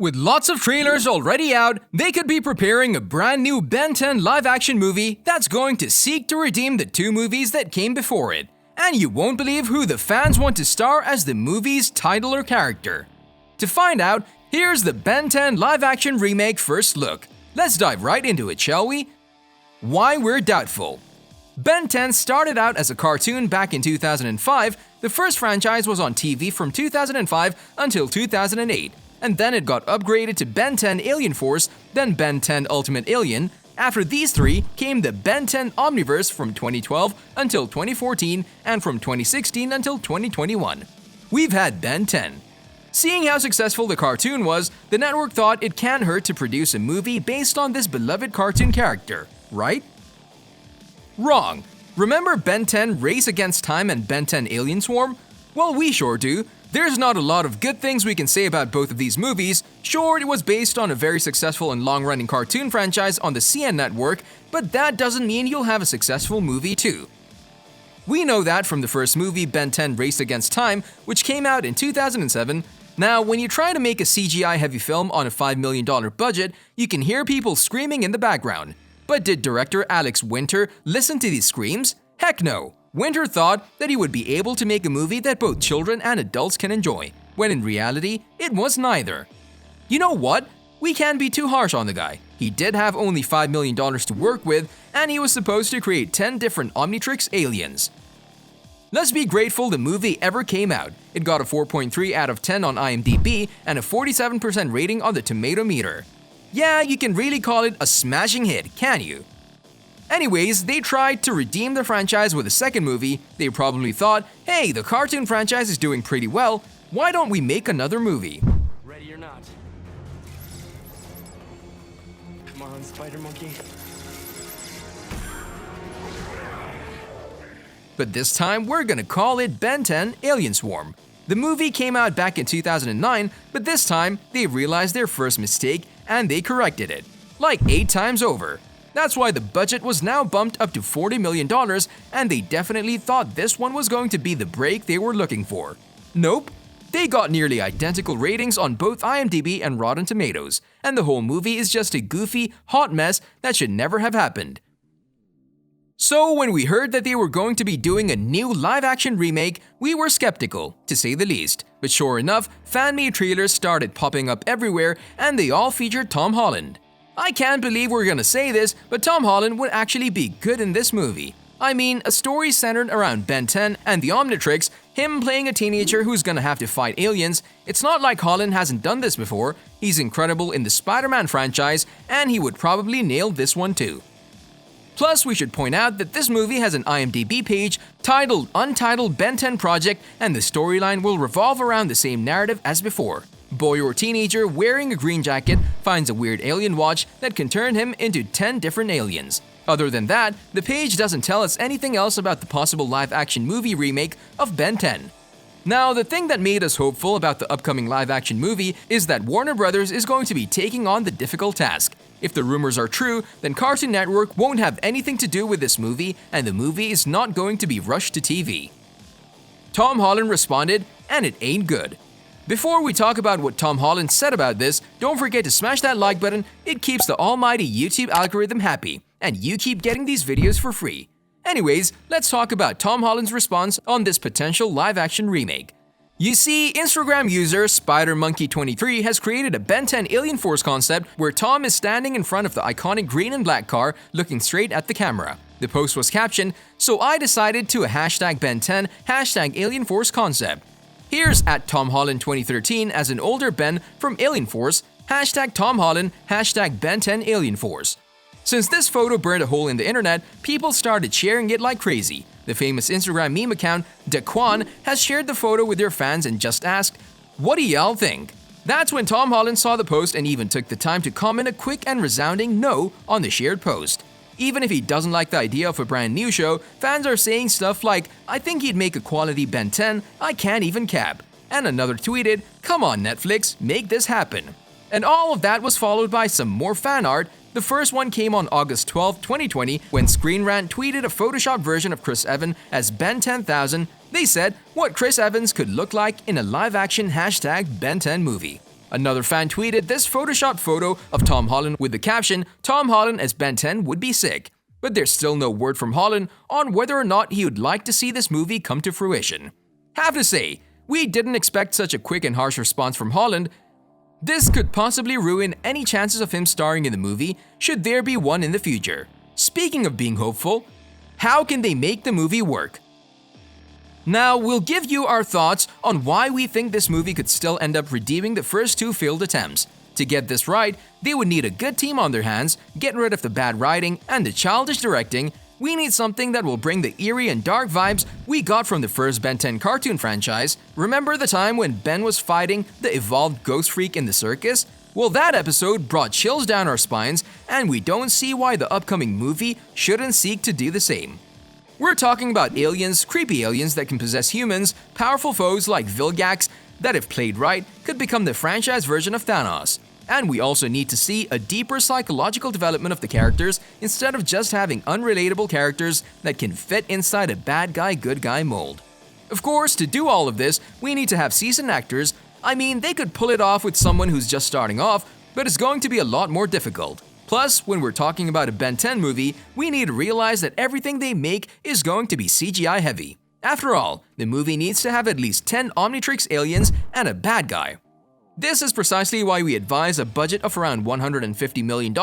With lots of trailers already out, they could be preparing a brand new Ben 10 live-action movie that's going to seek to redeem the two movies that came before it. And you won't believe who the fans want to star as the movie's title or character. To find out, here's the Ben 10 live-action remake first look. Let's dive right into it, shall we? Why we're doubtful. Ben 10 started out as a cartoon back in 2005. The first franchise was on TV from 2005 until 2008. And then it got upgraded to Ben 10 Alien Force, then Ben 10 Ultimate Alien. After these three came the Ben 10 Omniverse from 2012 until 2014 and from 2016 until 2021. We've had Ben 10. Seeing how successful the cartoon was, the network thought it can't hurt to produce a movie based on this beloved cartoon character, right? Wrong. Remember Ben 10 Race Against Time and Ben 10 Alien Swarm? Well, we sure do. There's not a lot of good things we can say about both of these movies. Sure, it was based on a very successful and long-running cartoon franchise on the CN network, but that doesn't mean you'll have a successful movie too. We know that from the first movie, Ben 10 Race Against Time, which came out in 2007. Now, when you try to make a CGI-heavy film on a $5 million budget, you can hear people screaming in the background. But did director Alex Winter listen to these screams? Heck no! Winter thought that he would be able to make a movie that both children and adults can enjoy, when in reality, it was neither. You know what? We can't be too harsh on the guy. He did have only $5 million to work with, and he was supposed to create 10 different Omnitrix aliens. Let's be grateful the movie ever came out. It got a 4.3 out of 10 on IMDb and a 47% rating on the Tomato Meter. Yeah, you can really call it a smashing hit, can you? Anyways, they tried to redeem the franchise with a second movie. They probably thought, hey, the cartoon franchise is doing pretty well, why don't we make another movie? Ready or not? Come on, Spider Monkey. But this time, we're gonna call it Ben 10 Alien Swarm. The movie came out back in 2009, but this time, they realized their first mistake and they corrected it. Like 8 times over. That's why the budget was now bumped up to $40 million, and they definitely thought this one was going to be the break they were looking for. Nope. They got nearly identical ratings on both IMDb and Rotten Tomatoes, and the whole movie is just a goofy, hot mess that should never have happened. So when we heard that they were going to be doing a new live-action remake, we were skeptical, to say the least. But sure enough, fan-made trailers started popping up everywhere, and they all featured Tom Holland. I can't believe we're gonna say this, but Tom Holland would actually be good in this movie. I mean, a story centered around Ben 10 and the Omnitrix, him playing a teenager who's gonna have to fight aliens. It's not like Holland hasn't done this before. He's incredible in the Spider-Man franchise, and he would probably nail this one too. Plus, we should point out that this movie has an IMDb page titled Untitled Ben 10 Project, and the storyline will revolve around the same narrative as before. Boy or teenager wearing a green jacket finds a weird alien watch that can turn him into 10 different aliens. Other than that, the page doesn't tell us anything else about the possible live-action movie remake of Ben 10. Now, the thing that made us hopeful about the upcoming live-action movie is that Warner Brothers is going to be taking on the difficult task. If the rumors are true, then Cartoon Network won't have anything to do with this movie, and the movie is not going to be rushed to TV. Tom Holland responded, and it ain't good. Before we talk about what Tom Holland said about this, don't forget to smash that like button. It keeps the almighty YouTube algorithm happy, and you keep getting these videos for free. Anyways, let's talk about Tom Holland's response on this potential live-action remake. You see, Instagram user SpiderMonkey23 has created a Ben 10 Alien Force concept where Tom is standing in front of the iconic green and black car looking straight at the camera. The post was captioned, "So I decided to a hashtag Ben 10 hashtag Alien Force concept." Here's at Tom Holland 2013 as an older Ben from Alien Force, hashtag Tom Holland, hashtag Ben 10 Alien Force. Since this photo burned a hole in the internet, people started sharing it like crazy. The famous Instagram meme account, Daquan, has shared the photo with their fans and just asked, "What do y'all think?" That's when Tom Holland saw the post and even took the time to comment a quick and resounding no on the shared post. Even if he doesn't like the idea of a brand new show, fans are saying stuff like, "I think he'd make a quality Ben 10, I can't even cap." And another tweeted, "Come on Netflix, make this happen." And all of that was followed by some more fan art. The first one came on August 12, 2020, when Screen Rant tweeted a Photoshop version of Chris Evans as Ben 10,000. They said what Chris Evans could look like in a live-action hashtag Ben 10 movie. Another fan tweeted this photoshopped photo of Tom Holland with the caption, "Tom Holland as Ben 10 would be sick." But there's still no word from Holland on whether or not he would like to see this movie come to fruition. Have to say, we didn't expect such a quick and harsh response from Holland. This could possibly ruin any chances of him starring in the movie, should there be one in the future. Speaking of being hopeful, how can they make the movie work? Now, we'll give you our thoughts on why we think this movie could still end up redeeming the first two failed attempts. To get this right, they would need a good team on their hands, get rid of the bad writing and the childish directing. We need something that will bring the eerie and dark vibes we got from the first Ben 10 cartoon franchise. Remember the time when Ben was fighting the evolved ghost freak in the circus? Well, that episode brought chills down our spines, and we don't see why the upcoming movie shouldn't seek to do the same. We're talking about aliens, creepy aliens that can possess humans, powerful foes like Vilgax that, if played right, could become the franchise version of Thanos. And we also need to see a deeper psychological development of the characters instead of just having unrelatable characters that can fit inside a bad guy, good guy mold. Of course, to do all of this, we need to have seasoned actors. I mean, they could pull it off with someone who's just starting off, but it's going to be a lot more difficult. Plus, when we're talking about a Ben 10 movie, we need to realize that everything they make is going to be CGI heavy. After all, the movie needs to have at least 10 Omnitrix aliens and a bad guy. This is precisely why we advise a budget of around $150 million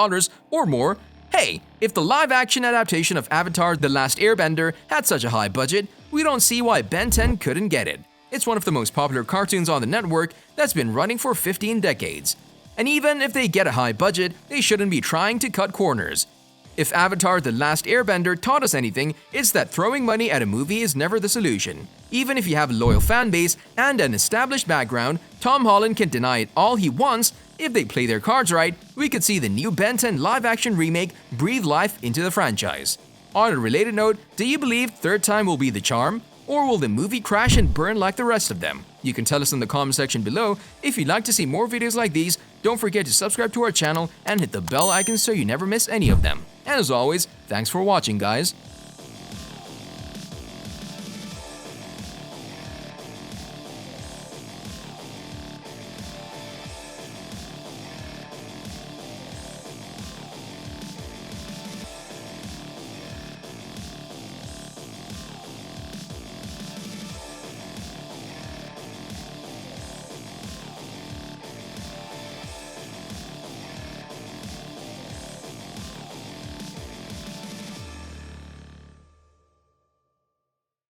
or more. Hey, if the live-action adaptation of Avatar: The Last Airbender had such a high budget, we don't see why Ben 10 couldn't get it. It's one of the most popular cartoons on the network that's been running for 15 decades. And even if they get a high budget, they shouldn't be trying to cut corners. If Avatar: The Last Airbender taught us anything, it's that throwing money at a movie is never the solution. Even if you have a loyal fan base and an established background, Tom Holland can deny it all he wants. If they play their cards right, we could see the new Ben 10 live-action remake breathe life into the franchise. On a related note, do you believe third time will be the charm? Or will the movie crash and burn like the rest of them? You can tell us in the comment section below. If you'd like to see more videos like these, don't forget to subscribe to our channel and hit the bell icon so you never miss any of them. And as always, thanks for watching, guys.